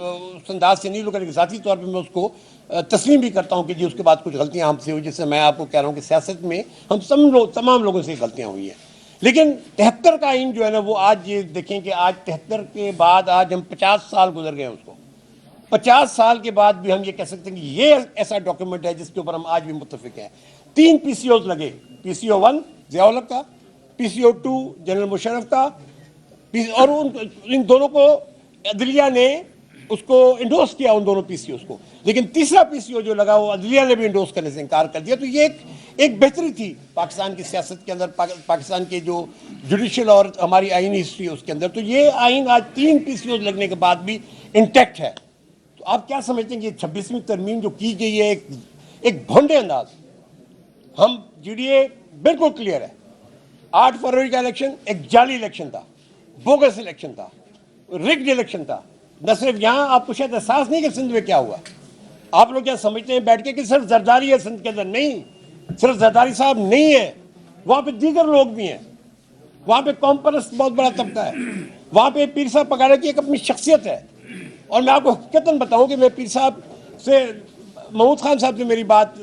اس انداز سے نہیں لوں لیکن ذاتی طور پہ میں اس کو تسلیم بھی کرتا ہوں کہ جی اس کے بعد کچھ غلطیاں ہم سے ہوئی، جس سے میں آپ کو کہہ رہا ہوں کہ سیاست میں ہم تمام لوگوں سے غلطیاں ہوئی ہیں. لیکن 73 کا آئین جو ہے نا وہ آج یہ دیکھیں کہ آج 73 کے بعد آج ہم 50 سال گزر گئے ہیں اس کو. 50 سال کے بعد بھی ہم یہ کہہ سکتے ہیں کہ یہ ایسا ڈاکیومنٹ ہے جس کے اوپر ہم آج بھی متفق ہیں. 3 PCOs لگے، PCO 1 ضیاء الحق کا، PCO 2 جنرل مشرف کا، اور ان دونوں کو عدلیہ نے اس کو انڈورس کیا، ان دونوں PCOs کو. لیکن تیسرا PCO جو لگا وہ عدلیہ نے بھی انڈورس کرنے سے انکار کر دیا. تو یہ ایک بہتری تھی پاکستان کی سیاست کے اندر، پاکستان کے جو جوڈیشل اور ہماری آئینی ہسٹری ہے اس کے اندر. تو یہ آئین آج 3 PCOs لگنے کے بعد بھی انٹیکٹ ہے. تو آپ کیا سمجھتے ہیں کہ 26ویں ترمیم جو کی گئی ہے ایک بھونڈے انداز. ہم GDA بالکل کلیئر ہے، 8 فروری کا الیکشن ایک جعلی الیکشن تھا، بوگس الیکشن تھا، رگڈ الیکشن تھا. نہ صرف یہاں آپ کو شاید احساس نہیں کہ سندھ میں کیا ہوا. آپ لوگ کیا سمجھتے ہیں بیٹھ کے کہ صرف زرداری ہے سندھ کے اندر؟ نہیں، صرف زرداری صاحب نہیں ہے، وہاں پہ دیگر لوگ بھی ہیں. وہاں پہ قوم پرست بہت بڑا طبقہ ہے. وہاں پہ پیر صاحب پکاڑے کی ایک اپنی شخصیت ہے. اور میں آپ کو حقیقتاً بتاؤں کہ میں پیر صاحب سے، محمود خان صاحب سے میری بات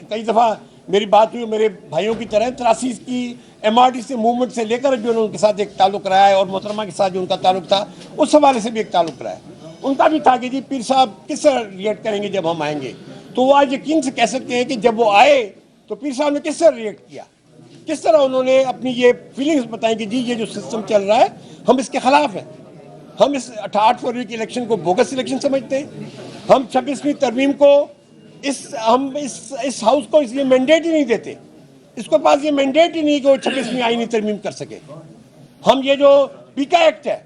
کئی دفعہ میری بات ہوئی، میرے بھائیوں کی طرح 83 کی MRDC موومنٹ سے لے کر جو ان کے ساتھ ایک تعلق رہا ہے، اور محترمہ کے ساتھ جو ان کا تعلق تھا اس حوالے سے بھی ایک تعلق رہا ہے. ان کا بھی تھا کہ جی پیر صاحب کس طرح ریئیکٹ کریں گے جب ہم آئیں گے. تو وہ آج یقین سے کہہ سکتے ہیں کہ جب وہ آئے تو پیر صاحب نے کس طرح ریئیکٹ کیا، کس طرح انہوں نے اپنی یہ فیلنگز بتائیں کہ جی یہ جو سسٹم چل رہا ہے ہم اس کے خلاف ہیں. ہم اس 8 فروری کی الیکشن کو بوگس الیکشن سمجھتے ہیں. ہم 26ویں ترمیم کو ہم اس ہاؤس کو اس لیے مینڈیٹ ہی نہیں دیتے، اس کو پاس یہ مینڈیٹ ہی نہیں کہ وہ 26ویں آئینی ترمیم کر سکے. ہم یہ جو پیکا ایکٹ ہے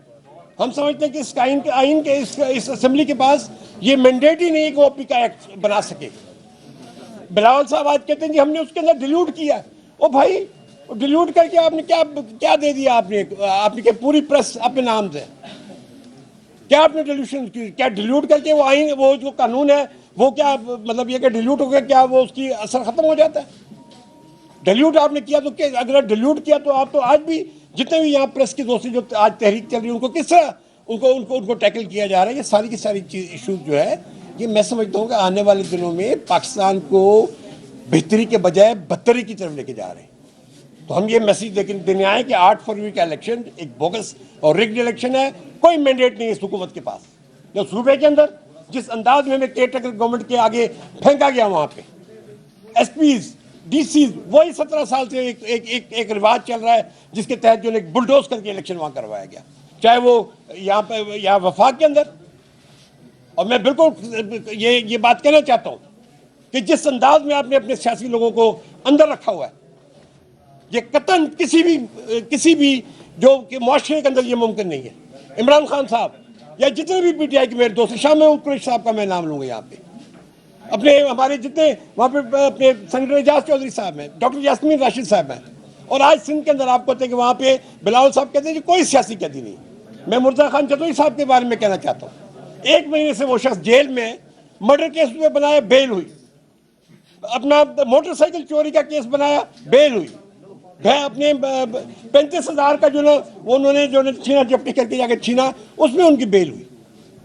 ہم سمجھتے ہیں کہ اس آئین کے اس اسمبلی کے پاس یہ مینڈیٹ ہی نہیں کہ وہ پیکا ایکٹ بنا سکے. بلاول صاحب آج کہتے ہیں کہ ہم نے اس کے اندر ڈیلیوٹ کیا. او بھائی ڈیلیوٹ کر کے آپ نے کیا دے دیا؟ آپ نے کہ پوری پریس اپنے نام سے کیا آپ نے ڈیلیوشن کی؟ کیا ڈیلیوٹ کر کے وہ آئین، وہ جو قانون ہے وہ کیا مطلب یہ کہ ڈیلیوٹ ہو گیا، کیا وہ اس کی اثر ختم ہو جاتا ہے؟ ڈیلیوٹ آپ نے کیا تو اگر ڈیلیوٹ کیا تو آپ تو آج بھی جتنے بھی یہاں پریس کی دوسری جو آج تحریک چل رہی ہے ان کو کس طرح ان کو ٹیکل کیا جا رہا ہے. یہ ساری کی ساری ایشوز جو ہے یہ میں سمجھتا ہوں کہ آنے والے دنوں میں پاکستان کو بہتری کے بجائے بدتری کی طرف لے کے جا رہے ہیں. تو ہم یہ میسیج دینے آئے کہ 8 فروری کا الیکشن ایک بوگس اور رگڈ الیکشن ہے. کوئی مینڈیٹ نہیں ہے اس حکومت کے پاس. جو صوبے کے اندر جس انداز میں کیئر ٹیکر گورنمنٹ کے آگے پھینکا گیا، وہاں پہ SPs DCs وہی 17 سال سے ایک رواج چل رہا ہے جس کے تحت جو ایک بلڈوز کر کے الیکشن وہاں کروایا گیا، چاہے وہ یہاں پہ یا وفاق کے اندر. اور میں بالکل یہ بات کہنا چاہتا ہوں کہ جس انداز میں آپ نے اپنے سیاسی لوگوں کو اندر رکھا ہوا ہے، یہ قطعاً کسی بھی جو کہ معاشرے کے اندر یہ ممکن نہیں ہے. عمران خان صاحب یا جتنے بھی PTI کے میرے دوست، شاہ محمود قریشی صاحب کا میں نام لوں گا یہاں پہ، اپنے ہمارے جتنے وہاں پہ اپنے سینیٹر اعجاز چودھری صاحب ہیں، ڈاکٹر یاسمین راشد صاحب ہیں. اور آج سندھ کے اندر آپ کو کہتے ہیں کہ وہاں پہ بلاول صاحب کہتے ہیں کہ کوئی سیاسی قیدی نہیں. میں مرزا خان چتوئی صاحب کے بارے میں کہنا چاہتا ہوں، 1 مہینے سے وہ شخص جیل میں، مرڈر کیس میں بنایا بیل ہوئی، اپنا موٹر سائیکل چوری کا کیس بنایا بیل ہوئی، اپنے 35,000 کا جو نا انہوں نے جو چھینا جپٹی کر کے جا کے چھینا اس میں ان کی بیل ہوئی.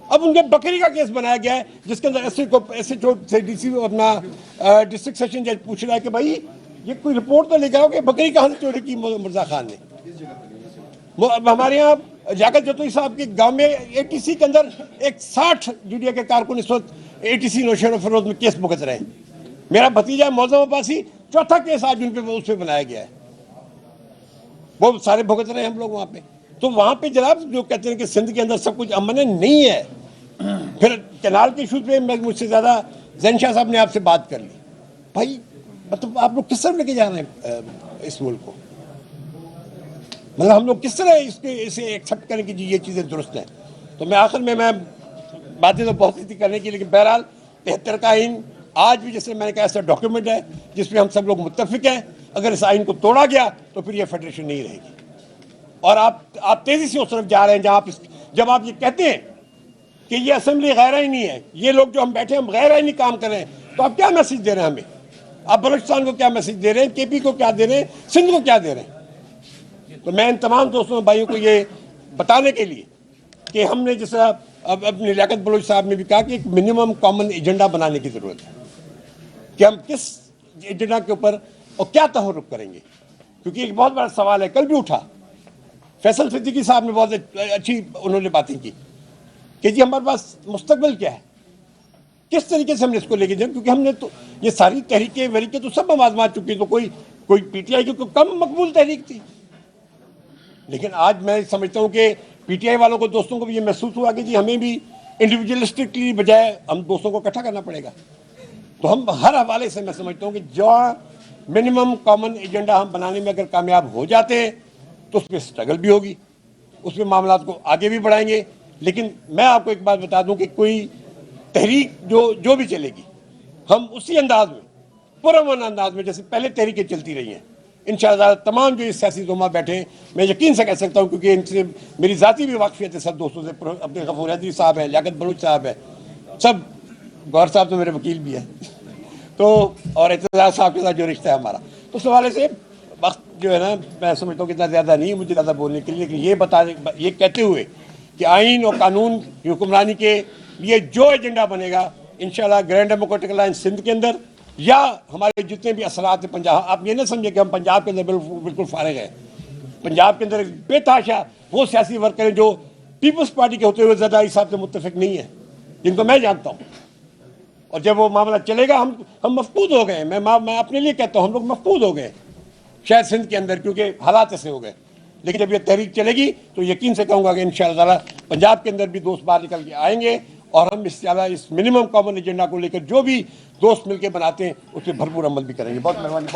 اب ان کے بکری کا کیس بنایا گیا ہے جس کے اندر SHO سے DC اپنا ڈسٹرکٹ سیشن جج پوچھ رہا ہے کہ بھائی یہ کوئی رپورٹ تو لے کے آؤ کہ بکری کہاں سے چوری کی مرزا خان نے. ہمارے یہاں لیاقت جتوئی صاحب کے گاؤں میں ATC کے اندر ایک 60 GDA کے کارکن اس وقت ATC نوشہر و فیروز میں کیس بھگت رہے ہیں. میرا بھتیجا معظم عباسی 4تھا کیس آج ان پہ اس پہ بنایا گیا ہے، وہ سارے بھگت رہے ہیں ہم لوگ وہاں پہ. تو وہاں پہ جناب جو کہتے ہیں کہ سندھ کے اندر سب کچھ امن ہے، نہیں ہے. پھر کینال کے ایشو پہ مجھ سے زیادہ زین شاہ صاحب نے آپ سے بات کر لی. بھائی مطلب آپ لوگ کس طرح لے کے جا رہے ہیں اس ملک کو؟ مطلب ہم لوگ کس طرح اسے ایکسیپٹ کریں کہ جی یہ چیزیں درست ہیں؟ تو میں آخر میں باتیں تو بہت سی تھی کرنے کی، لیکن بہرحال 73 کا آئین آج بھی جیسے میں نے کہا ایسا ڈاکیومنٹ ہے جس پہ ہم سب لوگ متفق ہیں. اگر اس آئین کو توڑا گیا تو پھر یہ فیڈریشن نہیں رہے گی. اور آپ تیزی سے اس طرف جا رہے ہیں جہاں جب آپ یہ کہتے ہیں کہ یہ اسمبلی غیر آئینی ہے، یہ لوگ جو ہم بیٹھے ہیں ہم غیر آئینی کام کر رہے ہیں، تو آپ کیا میسج دے رہے ہیں ہمیں؟ آپ بلوچستان کو کیا میسج دے رہے ہیں؟ KP کو کیا دے رہے ہیں؟ سندھ کو کیا دے رہے ہیں؟ تو میں ان تمام دوستوں بھائیوں کو یہ بتانے کے لیے کہ ہم نے جس طرح اب لیاقت بلوچ صاحب نے بھی کہا کہ ایک منیمم کامن ایجنڈا بنانے کی ضرورت ہے کہ ہم کس ایجنڈا کے اوپر اور کیا تحرک کریں گے، کیونکہ ایک بہت بڑا سوال ہے، کل بھی اٹھا، فیصل صدیقی صاحب نے بہت اچھی انہوں نے باتیں کی کہ جی ہمارے پاس مستقبل کیا ہے، کس طریقے سے ہم نے اس کو لے کے جائیں، کیونکہ ہم نے تو یہ ساری تحریکیں وریکیں تو سب ہم آزما چکی، تو کوئی پی ٹی آئی کی کوئی کم مقبول تحریک تھی. لیکن آج میں سمجھتا ہوں کہ پی ٹی آئی والوں کو، دوستوں کو بھی یہ محسوس ہوا کہ جی ہمیں بھی انڈیویجولسٹکلی بجائے ہم دوستوں کو اکٹھا کرنا پڑے گا. تو ہم ہر حوالے سے میں سمجھتا ہوں کہ جو منیمم کامن ایجنڈا ہم بنانے میں اگر کامیاب ہو جاتے ہیں تو اس پہ اسٹرگل بھی ہوگی، اس میں معاملات کو آگے بھی بڑھائیں گے. لیکن میں آپ کو ایک بات بتا دوں کہ کوئی تحریک جو بھی چلے گی، ہم اسی انداز میں، پرامن انداز میں جیسے پہلے تحریکیں چلتی رہی ہیں، انشاءاللہ تمام جو اس سیاسی زمرہ بیٹھے ہیں، میں یقین سے کہہ سکتا ہوں کیونکہ ان سے میری ذاتی بھی واقفیت ہے، سب دوستوں سے، اپنے غفور حیدری صاحب ہیں، لیاقت بلوچ صاحب ہے، سب، گور صاحب تو میرے وکیل بھی ہیں تو، اور اعتزاز صاحب کے ساتھ جو رشتہ ہے ہمارا، تو اس حوالے سے وقت جو ہے نا میں سمجھتا ہوں کہ اتنا زیادہ نہیں ہے مجھے زیادہ بولنے کے لیے، لیکن یہ کہتے ہوئے کہ آئین اور قانون کی حکمرانی کے لیے جو ایجنڈا بنے گا انشاءاللہ گرینڈ ڈیموکریٹک الائنس سندھ کے اندر یا ہمارے جتنے بھی اثرات ہیں پنجاب، آپ یہ نہ سمجھیں کہ ہم پنجاب کے اندر بالکل فارغ ہیں. پنجاب کے اندر بے تحاشا وہ سیاسی ورکر ہیں جو پیپلز پارٹی کے ہوتے ہوئے زرداری صاحب سے متفق نہیں ہیں، جن کو میں جانتا ہوں. اور جب وہ معاملہ چلے گا ہم مفقود ہو گئے، میں اپنے لیے کہتا ہوں ہم لوگ مفقود ہو گئے شاید سندھ کے اندر، کیونکہ حالات ایسے ہو گئے. لیکن جب یہ تحریک چلے گی تو یقین سے کہوں گا کہ انشاءاللہ تعالی پنجاب کے اندر بھی دوست باہر نکل کے آئیں گے، اور ہم اس منیمم کامن ایجنڈا کو لے کر جو بھی دوست مل کے بناتے ہیں اس پہ بھرپور عمل بھی کریں گے. بہت مہربانی.